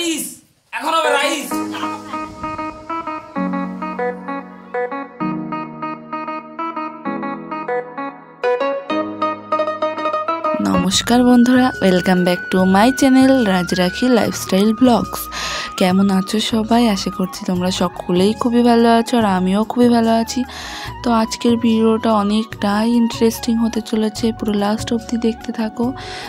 Rice, এখন হবে rice. নমস্কার বন্ধুরা, welcome back to my channel Rajrakhi lifestyle blogs. কেমন আছো সবাই? আশা করছি তোমরা সকলেই খুবই ভালো আছো আর আমিও খুবই ভালো আছি। তো আজকের ভিডিওটা অনেকটাই ইন্টারেস্টিং হতে চলেছে, পুরো লাস্ট অবধি দেখতে থাকো।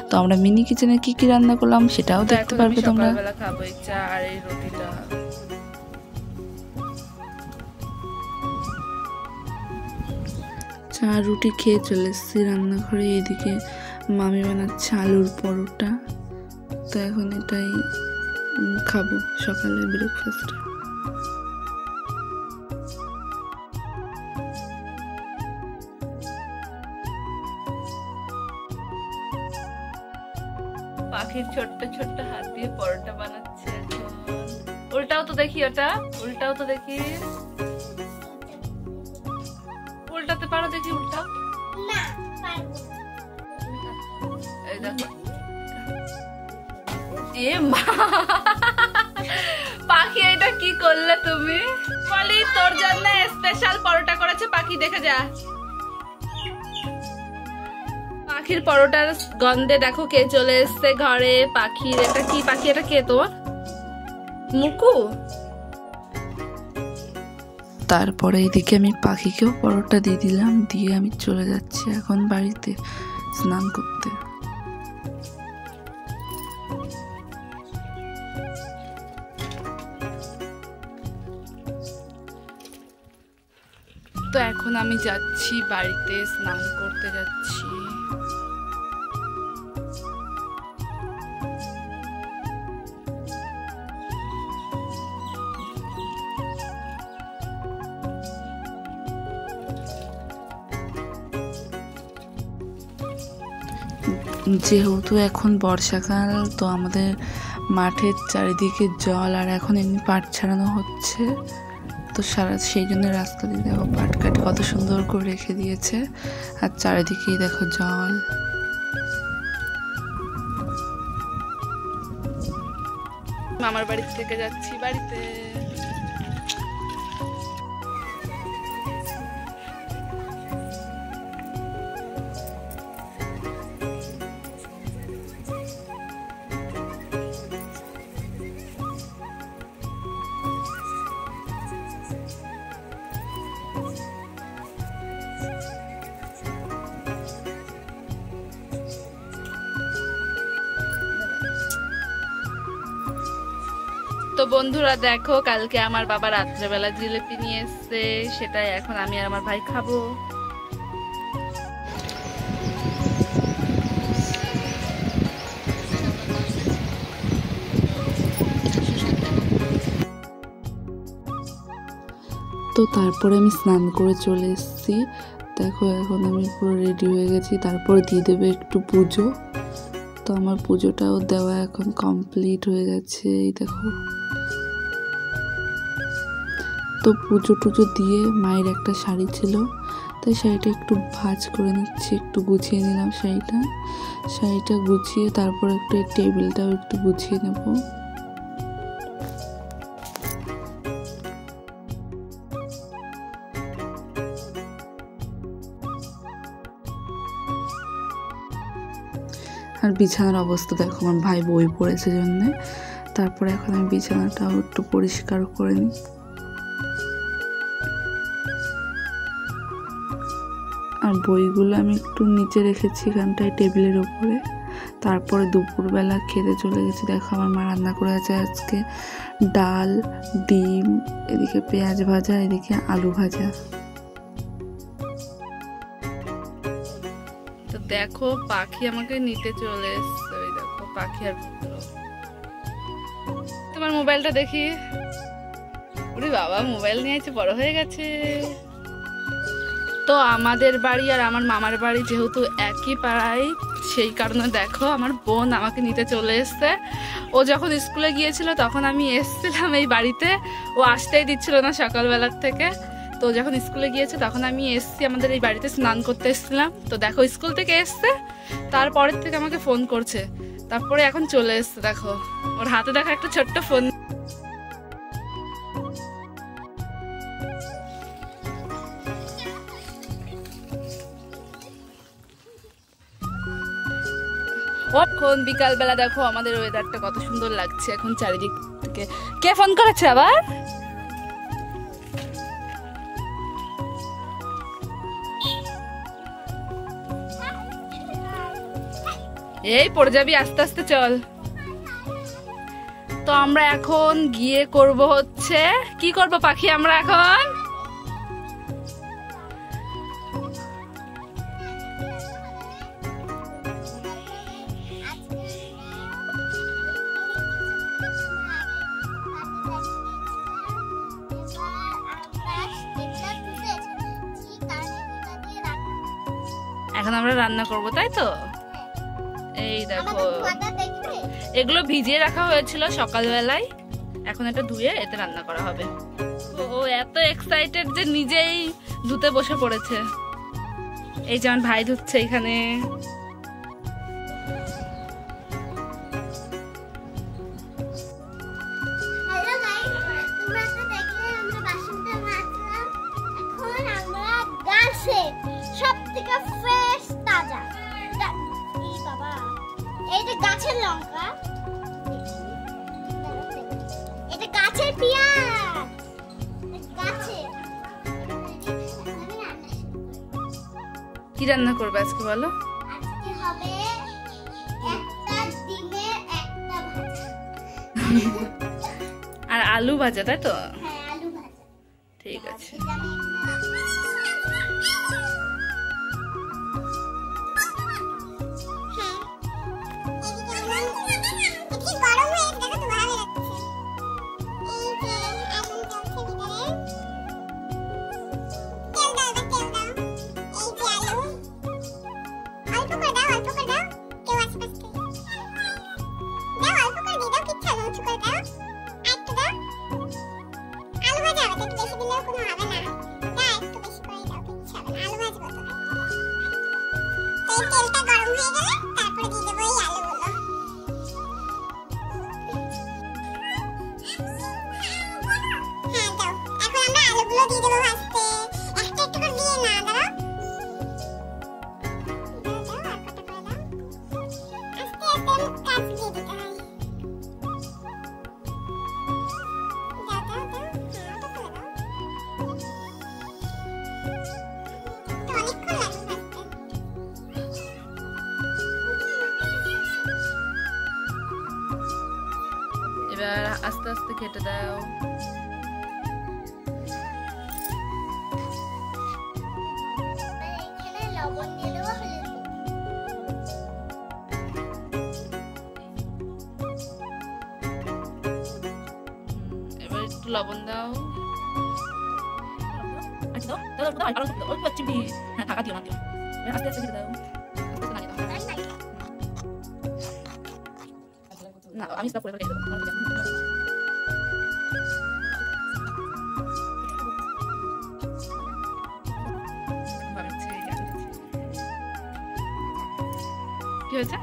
তো আমরা মিনি কিচেনে কি কি রান্না করলাম সেটাও দেখতে পারবে তোমরা। খাবো এই চা আর এই রুটিটা। চা রুটি খেয়ে চলে এসেছি রান্নাঘরে। এদিকে মামি বানাচ্ছে আলুর পরোটা, তো এখন এটাই খাবো সকালে ব্রেকফাস্টে। পাখির ছোট্ট ছোট্ট হাত দিয়ে পরোটা বানাচ্ছে। উল্টাও তো দেখি, ওটা উল্টাও তো দেখি, উল্টাতে পারো দেখি, উল্টাও। এই দেখো, এ মা পাখি এটা কি করলে তুমি? বলি তোর জন্য স্পেশাল পরোটা করেছে পাখি, দেখে যা। পাখির পরোটার গন্ধে দেখো কে চলে এসছে ঘরে। পাখির এটা কি? পাখি এটা কে তোমার? মুকু। তারপরে এদিকে আমি পাখিকেও পরোটা দিয়ে দিলাম, দিয়ে আমি চলে যাচ্ছি এখন বাড়িতে স্নান করতে। তো এখন আমি যাচ্ছি বাড়িতে, স্নান করতে যাচ্ছি। যেহেতু এখন বর্ষাকাল, তো আমাদের মাঠের চারিদিকে জল, আর এখন এমনি পাট ছাড়ানো হচ্ছে, তো সেই জন্য রাস্তা দিয়ে দেখো পাট কাটি কত সুন্দর করে রেখে দিয়েছে, আর চারিদিকেই দেখো জল। মামার বাড়ি থেকে যাচ্ছি বাড়িতে। তো বন্ধুরা দেখো, কালকে আমার বাবা রাত্রেবেলা জিলিপি নিয়ে এসছে, সেটাই এখন আমি আর আমার ভাই খাবো। তো তারপরে আমি স্নান করে চলে এসেছি। দেখো এখন আমি পুরো রেডি হয়ে গেছি, তারপর দিয়ে দেবে একটু পুজো। তো আমার পুজোটাও দেওয়া এখন কমপ্লিট হয়ে গেছে। এই দেখো, তো পুজো টুজো দিয়ে মায়ের একটা শাড়ি ছিল, তাই শাড়িটা একটু ভাঁজ করে নিচ্ছি, একটু গুছিয়ে নিলাম শাড়িটা গুছিয়ে তারপর একটু এই টেবিলটাও একটু গুছিয়ে নেব। আর বিছানার অবস্থা দেখো, আমার ভাই বই পড়েছে জন্যে। তারপরে এখন আমি বিছানাটাও একটু পরিষ্কার করে নিই। আর বইগুলো আমি একটু নিচে রেখেছি এখানটায় টেবিলের ওপরে। তারপরে দুপুরবেলা খেতে চলে গেছি। দেখো আমার মা রান্না করে আছে আজকে ডাল, ডিম, এদিকে পেঁয়াজ ভাজা, এদিকে আলু ভাজা। তো দেখো পাখি আমাকে নিতে চলে এসছে। ওই দেখো পাখি আর পুত্র। তোমার মোবাইলটা দেখি। ওরে বাবা, মোবাইল নিয়েছে, বড় হয়ে গেছে। তো আমাদের বাড়ি আর আমার মামার বাড়ি যেহেতু একই পাড়ায়, সেই কারণে দেখো আমার বোন আমাকে নিতে চলে এসছে। ও যখন স্কুলে গিয়েছিল তখন আমি এসছিলাম এই বাড়িতে, ও আসতেই দিচ্ছিল না সকালবেলার থেকে। তো যখন স্কুলে গিয়েছে তখন আমি এসছি আমাদের এই বাড়িতে, স্নান করতে এসেছিলাম। তো দেখো স্কুল থেকে এসছে, তারপরের থেকে আমাকে ফোন করছে তারপরে এখন চলে এসছে, দেখো ওর হাতে দেখো একটা ছোট্ট ফোন। এখন বিকাল বেলা দেখো আমাদের ওয়েদারটা কত সুন্দর লাগছে এখন চারিদিক থেকে। কে ফোন করেছে আবার? এই পড়ে যাবি, আস্তে আস্তে চল। তো আমরা এখন গিয়ে করব হচ্ছে কি করব পাখি আমরা এখন? এখন আমরা রান্না করব, তাই তো? এই দেখো এগুলো ভিজিয়ে রাখা হয়েছিল সকালবেলায়, এখন এটা ধুয়ে এতে রান্না করা হবে। ও এত এক্সাইটেড যে নিজেই ধুতে বসে পড়েছে। এই যেমন ভাই ধুচ্ছে এখানে। গাছের লঙ্কা, এটা গাছের পেঁয়াজ, গাছের। কি রান্না করবে আজকে বলো? আজকে হবে একটা ডিমের একটা ভাজা। আর আলু ভাজা, তাই তো? হ্যাঁ, আলু ভাজা। ঠিক আছে। এবার আস্তে আস্তে কেটে দাও। এবার একটু লবণ দাও। না আমি সব করে রেখে দেবো। কি হয়েছে?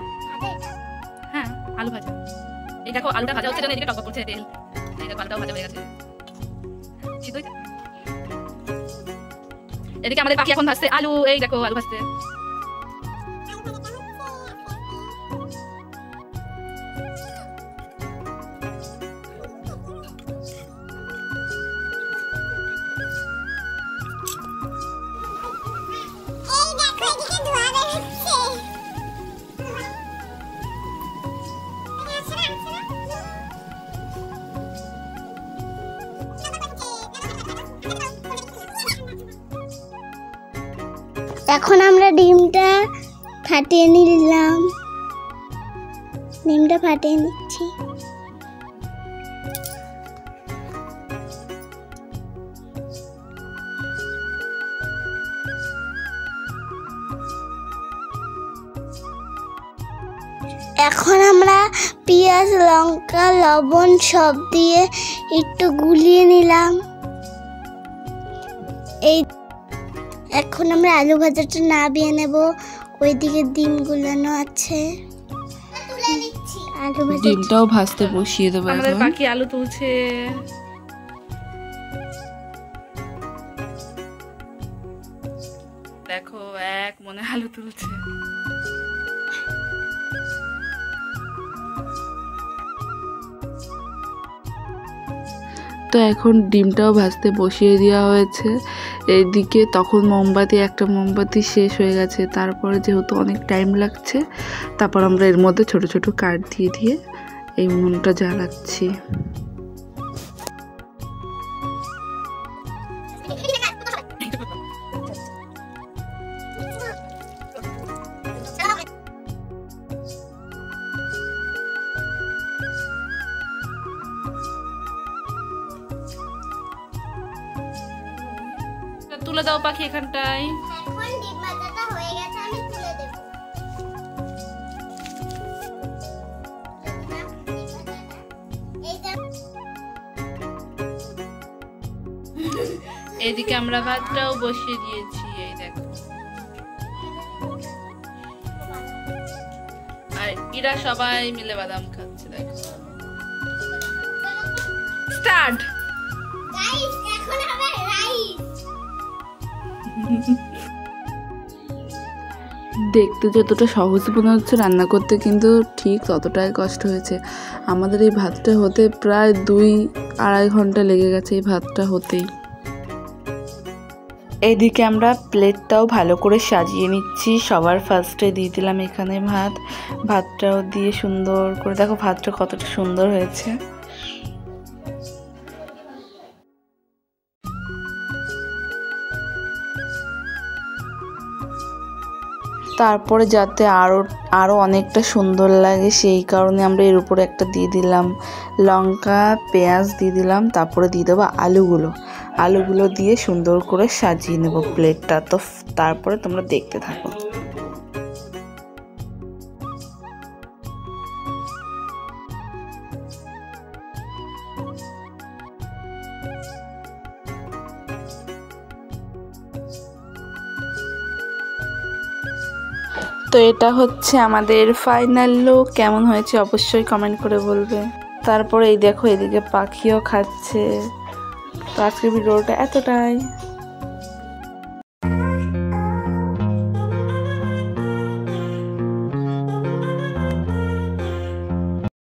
হ্যাঁ আলু ভাজা। এই দেখো আলুটা ভাজা হচ্ছে, এদিকে টক করছে তেল। এই দেখো আলুটাও ভাজা হয়ে গেছে, সিদ্ধ হয়েছে। এদিকে আমাদের পাখি এখন ভাজছে আলু। এই দেখো আলু ভাজছে। এখন আমরা ডিমটা ফাটিয়ে নিলাম, ডিমটা ফাটিয়ে নিচ্ছি। এখন আমরা পেঁয়াজ, লঙ্কা, লবণ সব দিয়ে একটু গুলিয়ে নিলাম। এই এখন আমরা আলু ভাজাটা নামিয়ে নেব। ওইদিকে ডিম গুলানো আছে। আলু ভাজা ডিমটাও ভাজতে বসিয়ে দেবো আমাদের এখন। বাকি আলু তুলছে। দেখো এক মনে আলু তুলছে। তো এখন ডিমটাও ভাজতে বসিয়ে দেওয়া হয়েছে। এইদিকে তখন একটা মোমবাতি শেষ হয়ে গেছে, তারপরে যেহেতু অনেক টাইম লাগছে, তারপর আমরা এর মধ্যে ছোট ছোট কাঠ দিয়ে দিয়ে এই উনুনটা জ্বালাচ্ছি। তুলে দাও পাখি এখানটায়। এখন ডিম ভাজাটা হয়ে গেছে, আমি তুলে দেব। এইদিকে আমরা ভাতটাও বসিয়ে দিয়েছি। এই দেখো, আর এরা সবাই মিলে বাদাম খাচ্ছে। দেখো, স্টার্ট। গাইস, এখন হবে রাইস। দেখতে যতটা সহজ মনে হচ্ছে, রান্না করতে কিন্তু ঠিক ততটাই কষ্ট হয়েছে। আমাদের এই ভাতটা হতে প্রায় 2-2.5 ঘন্টা লেগে গেছে এই ভাতটা হতেই। এইদিকে আমরা প্লেটটাও ভালো করে সাজিয়ে নিচ্ছি। সবার ফার্স্টে দিয়ে দিলাম এখানে ভাতটাও দিয়ে সুন্দর করে, দেখো ভাতটা কতটা সুন্দর হয়েছে। তারপরে যাতে আরও অনেকটা সুন্দর লাগে সেই কারণে আমরা এর উপরে একটা দিয়ে দিলাম লঙ্কা, পেঁয়াজ দিয়ে দিলাম। তারপরে দিয়ে দেবো আলুগুলো দিয়ে সুন্দর করে সাজিয়ে নেব প্লেটটা। তো তারপরে তোমরা দেখতে থাকো। তো এটা হচ্ছে আমাদের ফাইনাল লুক। কেমন হয়েছে অবশ্যই কমেন্ট করে বলবে। তারপরে এই দেখো, এদিকে পাখিও খাচ্ছে। তো আজকের ভিডিওটা এতটাই।